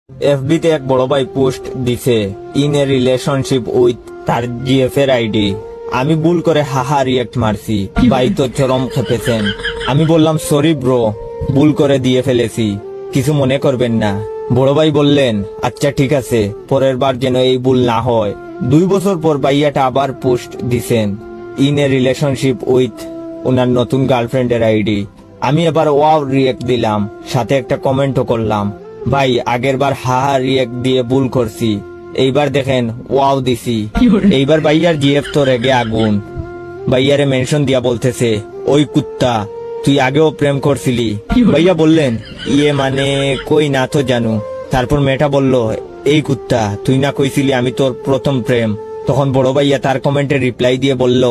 FB তে এক বড় ভাই পোস্ট দিছে ইন এ রিলেশনশিপ উইথ তার জিএফ এর আইডি। আমি ভুল করে হাহা রিয়েক্ট মারছি, ভাই তো চরম খেপেছেন। আমি বললাম সরি ব্রো, ভুল করে দিয়ে ফেলেছি, কিছু মনে করবেন না। বড় ভাই বললেন আচ্ছা ঠিক আছে, পরের বার যেন এই ভুল না হয়। 2 বছর পর ভাইয়াটা আবার পোস্ট দিছেন ইন এ রিলেশনশিপ উইথ ওনার নতুন গার্লফ্রেন্ডের আইডি। আমি এবার ওয়াও রিয়েক্ট দিলাম, সাথে একটা কমেন্টও করলাম, ভাই আগের বার হাহা রিয়েক্ট দিয়ে ভুল করছি, এইবার দেখেন ওয়াও দিছি। এইবার ভাইয়ার জিএফ তো রেগে আগুন, ভাইয়ারে মেনশন দিয়া বলতেছে ওই কুত্তা তুই আগেও প্রেম করছিলি। ভাইয়া বললেন ইয়ে মানে কই না তো জানু। তারপর মেয়েটা বলল এই কুত্তা তুই না কইছিলি আমি তোর প্রথম প্রেম। তখন বড় ভাইয়া তার কমেন্টে রিপ্লাই দিয়ে বলল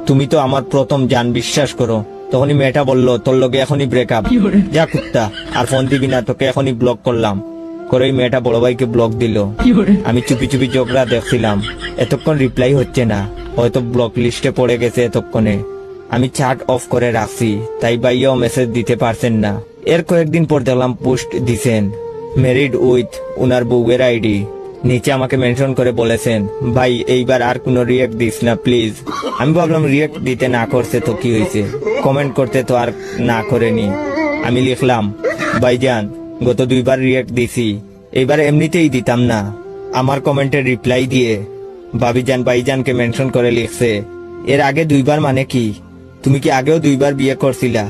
তুমি তো আমার প্রথম জান, বিশ্বাস করো। তখনই মেয়েটা বলল তোর লগে এখনই ব্রেকআপ, যা কুত্তা আর ফোন দিবি না, তোকে এখনই ব্লক করলাম। করে মেয়েটা বড় ভাইকে ব্লক দিল। আমি চুপি চুপি ঝগড়া দেখছিলাম, এতক্ষণ রিপ্লাই হচ্ছে না, হয়তো ব্লক লিস্টে পড়ে গেছে এতক্ষণে। আমি চ্যাট অফ করে রাখছি, তাই ভাইয়াও মেসেজ দিতে পারছেন না। এর কয়েকদিন পর দেখলাম পোস্ট দিছেন ম্যারিড উইথ উনার বউয়ের আইডি। নিচে আমাকে মেনশন করে বলেছেন ভাই এইবার আর কোনো রিয়েক্ট দিস না প্লিজ। আমি ভাবলাম রিয়েক্ট দিতে না করছে তো কি হয়েছে, কমেন্ট করতে তো আর না করেনি। আমি লিখলাম ভাইজান গত 2 বার রিয়েক্ট দিছি, এইবার এমনিতেই দিতাম না। আমার কমেন্টে রিপ্লাই দিয়ে ভাবিজান ভাইজানকে মেনশন করে লিখছে এর আগে 2 বার মানে কি, তুমি কি আগেও 2 বার বিয়ে করছিলা,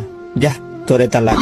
যা তোরে তালাক।